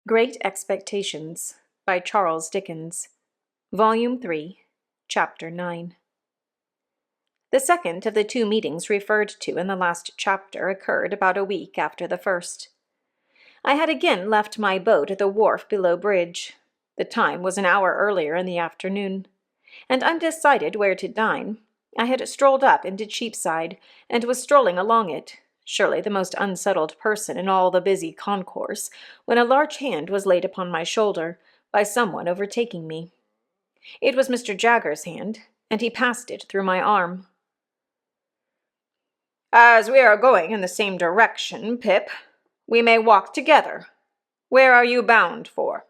Great Expectations by Charles Dickens, Volume 3, Chapter 9. The second of the two meetings referred to in the last chapter occurred about a week after the first. I had again left my boat at the wharf below bridge. The time was an hour earlier in the afternoon, and undecided where to dine, I had strolled up into Cheapside, and was strolling along it, surely the most unsettled person in all the busy concourse, when a large hand was laid upon my shoulder by someone overtaking me. It was Mr. Jaggers' hand, and he passed it through my arm. "As we are going in the same direction, Pip, we may walk together. Where are you bound for?"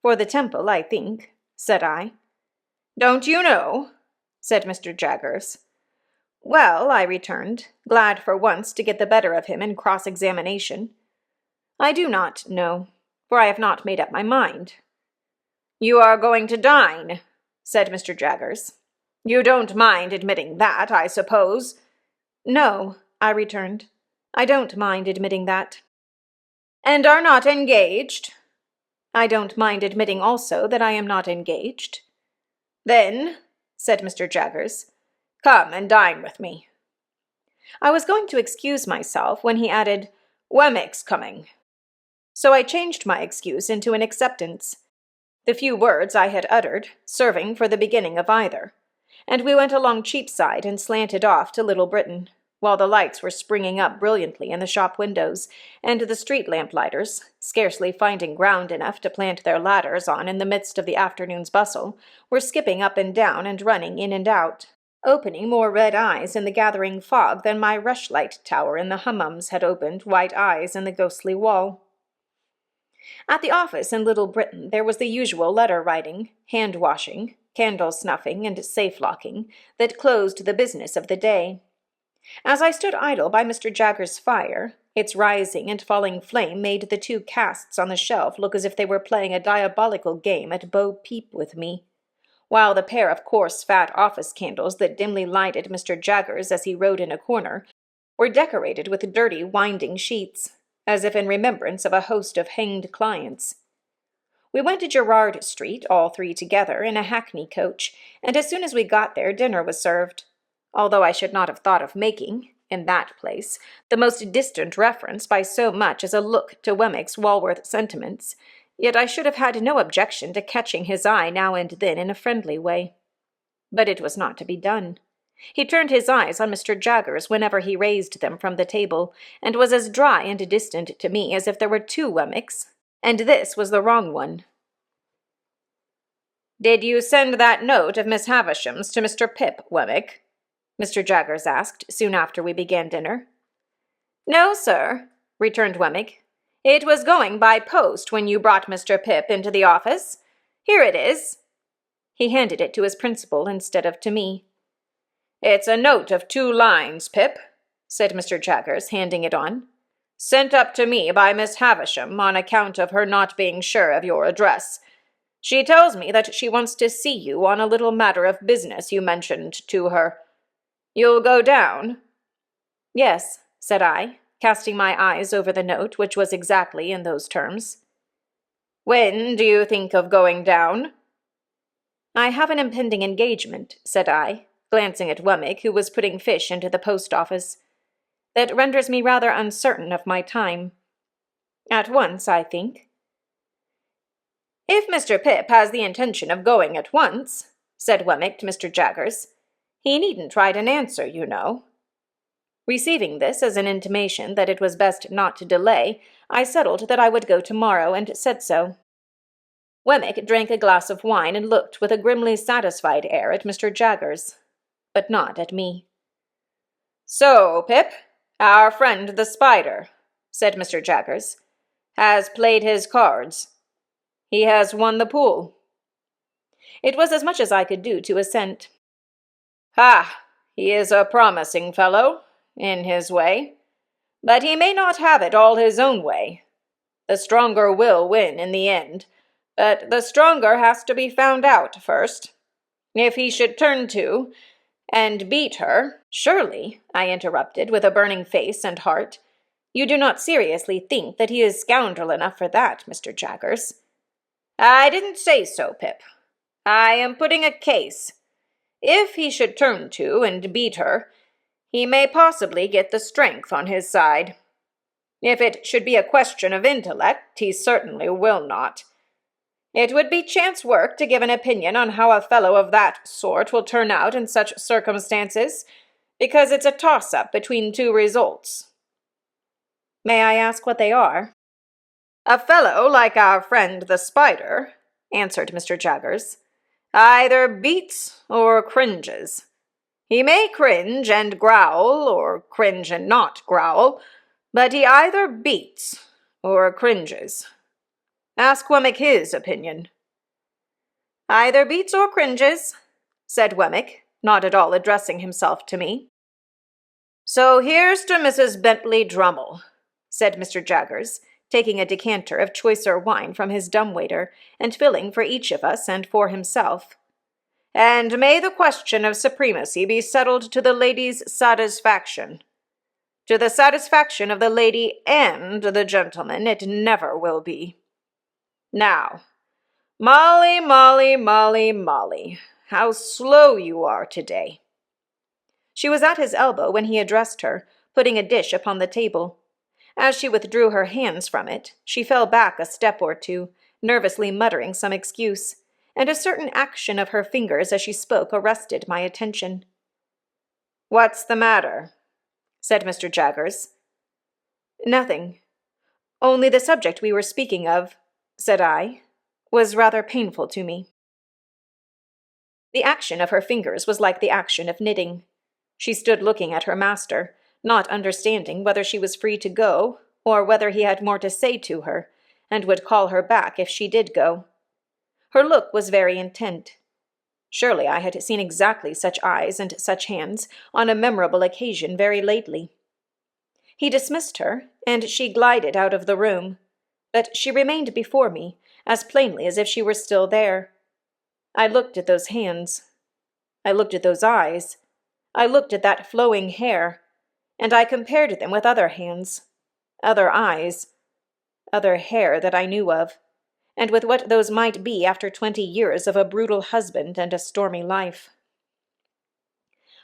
"For the Temple, I think," said I. "Don't you know?" said Mr. Jaggers. "Well," I returned, glad for once to get the better of him in cross-examination, "I do not know, for I have not made up my mind." "You are going to dine," said Mr. Jaggers. "You don't mind admitting that, I suppose?" "No," I returned, "I don't mind admitting that." "And are not engaged?" "I don't mind admitting also that I am not engaged." "Then," said Mr. Jaggers, "come and dine with me." I was going to excuse myself when he added, "Wemmick's coming." So I changed my excuse into an acceptance, the few words I had uttered serving for the beginning of either, and we went along Cheapside and slanted off to Little Britain, while the lights were springing up brilliantly in the shop windows, and the street lamp-lighters, scarcely finding ground enough to plant their ladders on in the midst of the afternoon's bustle, were skipping up and down and running in and out, opening more red eyes in the gathering fog than my rushlight tower in the hummums had opened white eyes in the ghostly wall. At the office in Little Britain there was the usual letter-writing, hand-washing, candle-snuffing, and safe-locking that closed the business of the day. As I stood idle by Mr. Jaggers' fire, its rising and falling flame made the two casts on the shelf look as if they were playing a diabolical game at bo-peep with me, while the pair of coarse fat office candles that dimly lighted Mr. Jaggers as he rode in a corner were decorated with dirty winding sheets, as if in remembrance of a host of hanged clients. We went to Gerrard Street, all three together, in a hackney coach, and as soon as we got there dinner was served. Although I should not have thought of making, in that place, the most distant reference by so much as a look to Wemmick's Walworth sentiments, yet I should have had no objection to catching his eye now and then in a friendly way. But it was not to be done. He turned his eyes on Mr. Jaggers whenever he raised them from the table, and was as dry and distant to me as if there were two Wemmicks, and this was the wrong one. "Did you send that note of Miss Havisham's to Mr. Pip, Wemmick?" Mr. Jaggers asked, soon after we began dinner. "No, sir," returned Wemmick. "It was going by post when you brought Mr. Pip into the office. Here it is." He handed it to his principal instead of to me. "It's a note of 2 lines, Pip," said Mr. Jaggers, handing it on. "Sent up to me by Miss Havisham on account of her not being sure of your address. She tells me that she wants to see you on a little matter of business you mentioned to her. You'll go down?" "Yes," said I, casting my eyes over the note, which was exactly in those terms. "When do you think of going down?" "I have an impending engagement," said I, glancing at Wemmick, who was putting fish into the post-office, "that renders me rather uncertain of my time. At once, I think." "If Mr. Pip has the intention of going at once," said Wemmick to Mr. Jaggers, "he needn't write an answer, you know." Receiving this as an intimation that it was best not to delay, I settled that I would go tomorrow, and said so. Wemmick drank a glass of wine and looked with a grimly satisfied air at Mr. Jaggers, but not at me. "So, Pip, our friend the spider," said Mr. Jaggers, "has played his cards. He has won the pool." It was as much as I could do to assent. "Ha! He is a promising fellow, in his way. But he may not have it all his own way. The stronger will win in the end, but the stronger has to be found out first. If he should turn to and beat her—" "Surely," I interrupted, with a burning face and heart, You do not seriously think that he is scoundrel enough for that, Mr. Jaggers?" "I didn't say so, Pip. I am putting a case. If he should turn to and beat her, he may possibly get the strength on his side. If it should be a question of intellect, he certainly will not. It would be chance work to give an opinion on how a fellow of that sort will turn out in such circumstances, because it's a toss-up between two results." "May I ask what they are?" "A fellow like our friend the spider," answered Mr. Jaggers, "either beats or cringes. He may cringe and growl, or cringe and not growl, but he either beats or cringes. Ask Wemmick his opinion." "Either beats or cringes," said Wemmick, not at all addressing himself to me. "So here's to Mrs. Bentley Drummle," said Mr. Jaggers, taking a decanter of choicer wine from his dumbwaiter and filling for each of us and for himself. "And may the question of supremacy be settled to the lady's satisfaction. To the satisfaction of the lady and the gentleman it never will be. Now, Molly, Molly, Molly, Molly, how slow you are today." She was at his elbow when he addressed her, putting a dish upon the table. As she withdrew her hands from it, she fell back a step or two, nervously muttering some excuse, and a certain action of her fingers as she spoke arrested my attention. "What's the matter?" said Mr. Jaggers. "Nothing. Only the subject we were speaking of," said I, "was rather painful to me." The action of her fingers was like the action of knitting. She stood looking at her master, not understanding whether she was free to go, or whether he had more to say to her, and would call her back if she did go. Her look was very intent. Surely I had seen exactly such eyes and such hands on a memorable occasion very lately. He dismissed her, and she glided out of the room, but she remained before me, as plainly as if she were still there. I looked at those hands. I looked at those eyes. I looked at that flowing hair, and I compared them with other hands, other eyes, other hair that I knew of, and with what those might be after 20 years of a brutal husband and a stormy life.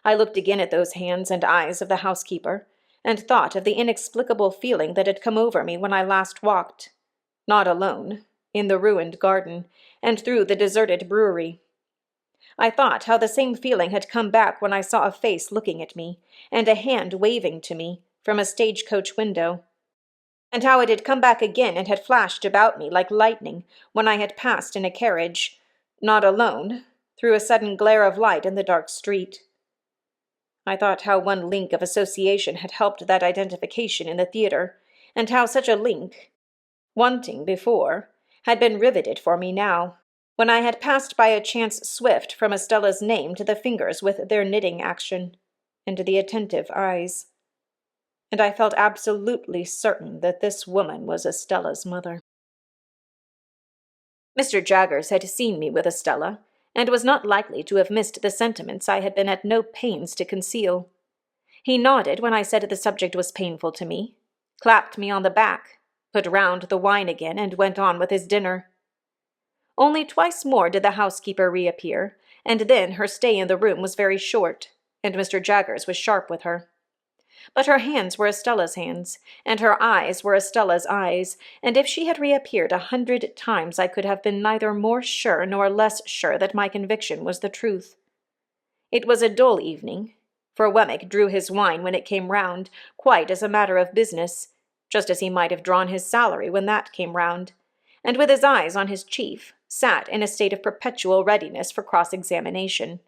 I looked again at those hands and eyes of the housekeeper, and thought of the inexplicable feeling that had come over me when I last walked, not alone, in the ruined garden, and through the deserted brewery. I thought how the same feeling had come back when I saw a face looking at me, and a hand waving to me, from a stagecoach window, and how it had come back again and had flashed about me like lightning when I had passed in a carriage, not alone, through a sudden glare of light in the dark street. I thought how one link of association had helped that identification in the theater, and how such a link, wanting before, had been riveted for me now, when I had passed by a chance swift from Estella's name to the fingers with their knitting action, and to the attentive eyes. And I felt absolutely certain that this woman was Estella's mother. Mr. Jaggers had seen me with Estella, and was not likely to have missed the sentiments I had been at no pains to conceal. He nodded when I said the subject was painful to me, clapped me on the back, put round the wine again, and went on with his dinner. Only twice more did the housekeeper reappear, and then her stay in the room was very short, and Mr. Jaggers was sharp with her. But her hands were Estella's hands, and her eyes were Estella's eyes, and if she had reappeared 100 times I could have been neither more sure nor less sure that my conviction was the truth. It was a dull evening, for Wemmick drew his wine when it came round, quite as a matter of business, just as he might have drawn his salary when that came round, and with his eyes on his chief, sat in a state of perpetual readiness for cross-examination.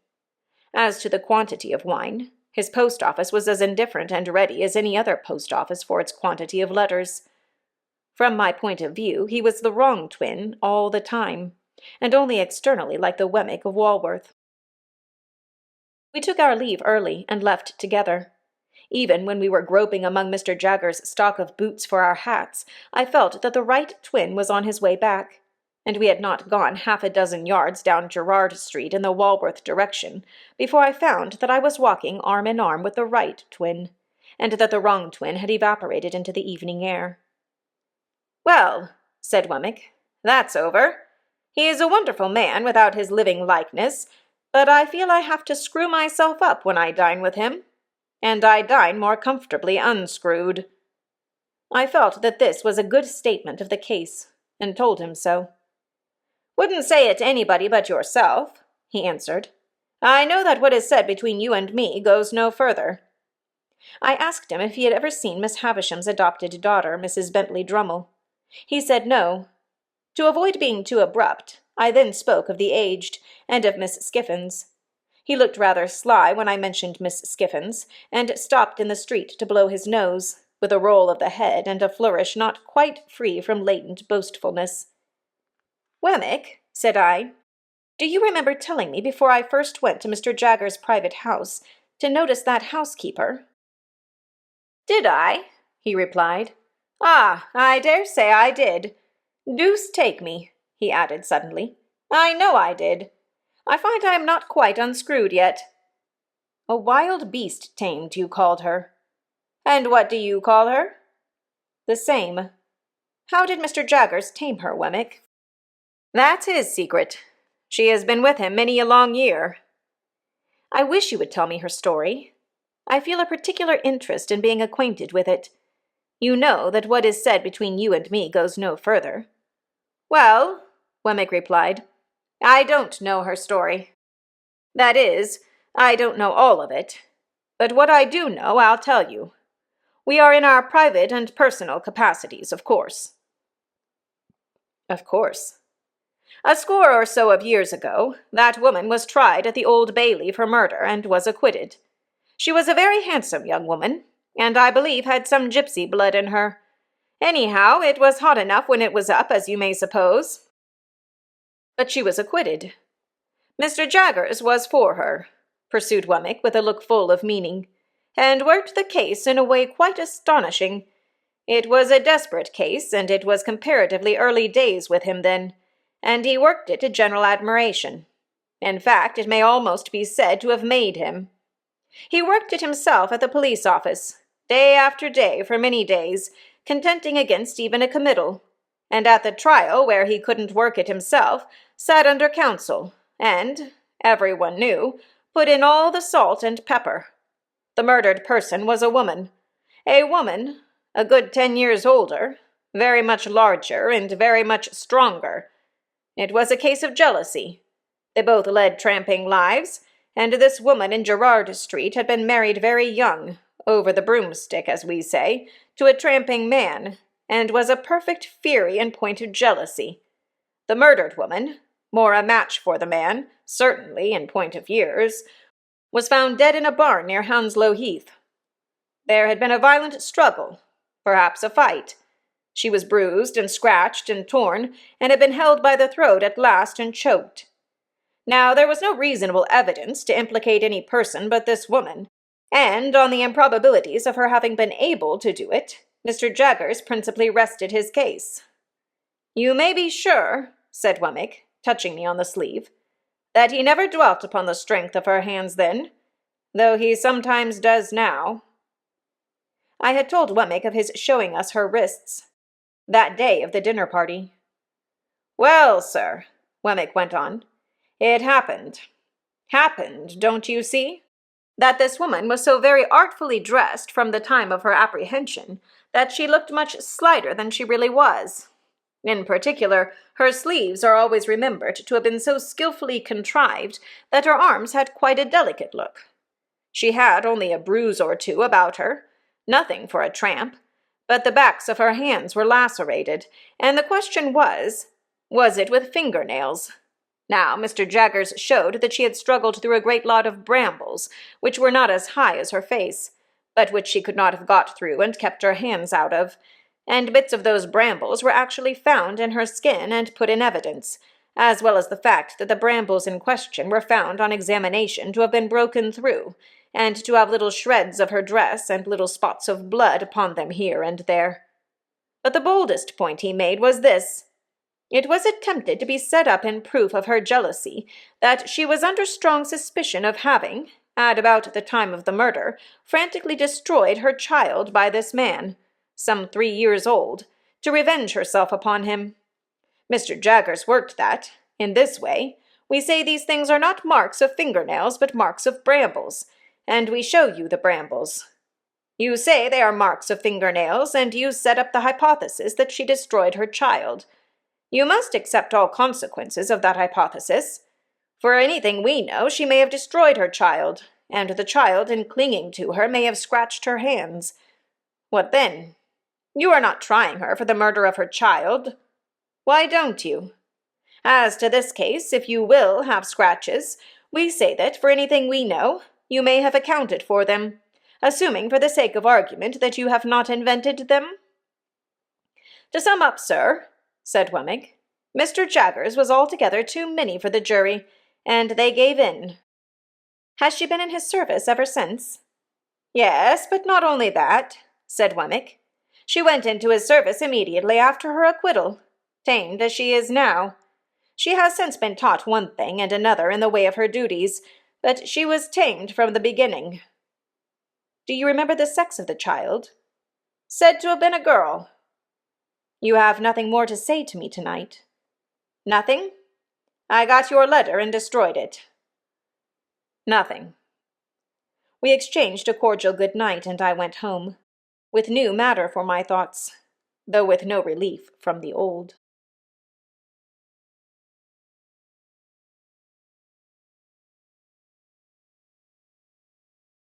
As to the quantity of wine, his post-office was as indifferent and ready as any other post-office for its quantity of letters. From my point of view, he was the wrong twin all the time, and only externally like the Wemmick of Walworth. We took our leave early and left together. Even when we were groping among Mr. Jaggers' stock of boots for our hats, I felt that the right twin was on his way back, and we had not gone 6 yards down Gerrard Street in the Walworth direction before I found that I was walking arm in arm with the right twin, and that the wrong twin had evaporated into the evening air. "Well," said Wemmick, "that's over. He is a wonderful man without his living likeness, but I feel I have to screw myself up when I dine with him, and I dine more comfortably unscrewed." I felt that this was a good statement of the case, and told him so. "Wouldn't say it to anybody but yourself," he answered. "I know that what is said between you and me goes no further." I asked him if he had ever seen Miss Havisham's adopted daughter, Mrs. Bentley Drummle. He said no. To avoid being too abrupt, I then spoke of the aged, and of Miss Skiffins. He looked rather sly when I mentioned Miss Skiffins, and stopped in the street to blow his nose, with a roll of the head and a flourish not quite free from latent boastfulness. "Wemmick," said I, "do you remember telling me before I first went to Mr. Jaggers' private house to notice that housekeeper?" "Did I?" he replied. "Ah, I dare say I did. Deuce take me," he added suddenly. "I know I did. I find I am not quite unscrewed yet." "A wild beast tamed, you called her." "And what do you call her?" "The same. How did Mr. Jaggers tame her, Wemmick?" "That's his secret. She has been with him many a long year." "I wish you would tell me her story. I feel a particular interest in being acquainted with it. You know that what is said between you and me goes no further." "Well," Wemmick replied, "I don't know her story. That is, I don't know all of it. But what I do know, I'll tell you. We are in our private and personal capacities, of course." "Of course." "A score or so of years ago, that woman was tried at the Old Bailey for murder, and was acquitted. She was a very handsome young woman, and I believe had some gypsy blood in her. Anyhow, it was hot enough when it was up, as you may suppose. But she was acquitted. Mr. Jaggers was for her," pursued Wemmick with a look full of meaning, "and worked the case in a way quite astonishing. It was a desperate case, and it was comparatively early days with him then, and he worked it to general admiration. In fact, it may almost be said to have made him. He worked it himself at the police office, day after day for many days, contending against even a committal, and at the trial, where he couldn't work it himself, sat under counsel, and, everyone knew, put in all the salt and pepper. The murdered person was a woman, a good 10 years older, very much larger, and very much stronger. It was a case of jealousy. They both led tramping lives, and this woman in Gerrard Street had been married very young, over the broomstick, as we say, to a tramping man, and was a perfect fury in point of jealousy. The murdered woman, more a match for the man, certainly in point of years, was found dead in a barn near Hounslow Heath. There had been a violent struggle, perhaps a fight. She was bruised and scratched and torn, and had been held by the throat at last and choked. Now, there was no reasonable evidence to implicate any person but this woman, and on the improbabilities of her having been able to do it, Mr. Jaggers principally rested his case. You may be sure, said Wemmick, touching me on the sleeve, that he never dwelt upon the strength of her hands then, though he sometimes does now. I had told Wemmick of his showing us her wrists, that day of the dinner party. Well, sir, Wemmick went on, it happened, don't you see, that this woman was so very artfully dressed from the time of her apprehension that she looked much slighter than she really was. In particular, her sleeves are always remembered to have been so skilfully contrived that her arms had quite a delicate look. She had only a bruise or two about her, nothing for a tramp, but the backs of her hands were lacerated, and the question was it with fingernails? Now, Mr. Jaggers showed that she had struggled through a great lot of brambles, which were not as high as her face, but which she could not have got through and kept her hands out of, and bits of those brambles were actually found in her skin and put in evidence, as well as the fact that the brambles in question were found on examination to have been broken through, and to have little shreds of her dress and little spots of blood upon them here and there. But the boldest point he made was this. It was attempted to be set up in proof of her jealousy that she was under strong suspicion of having, at about the time of the murder, frantically destroyed her child by this man, some 3 years old, to revenge herself upon him. Mr. Jaggers worked that, in this way, we say these things are not marks of fingernails, but marks of brambles, and we show you the brambles. You say they are marks of fingernails, and you set up the hypothesis that she destroyed her child. You must accept all consequences of that hypothesis. For anything we know, she may have destroyed her child, and the child, in clinging to her, may have scratched her hands. What then? You are not trying her for the murder of her child. Why don't you? As to this case, if you will have scratches, we say that, for anything we know, you may have accounted for them, assuming for the sake of argument that you have not invented them. To sum up, sir, said Wemmick, Mr. Jaggers was altogether too many for the jury, and they gave in. Has she been in his service ever since? Yes, but not only that, said Wemmick. She went into his service immediately after her acquittal, tamed as she is now. She has since been taught one thing and another in the way of her duties, but she was tamed from the beginning. Do you remember the sex of the child? Said to have been a girl. You have nothing more to say to me tonight. Nothing? I got your letter and destroyed it. Nothing. We exchanged a cordial good night, and I went home, with new matter for my thoughts, though with no relief from the old.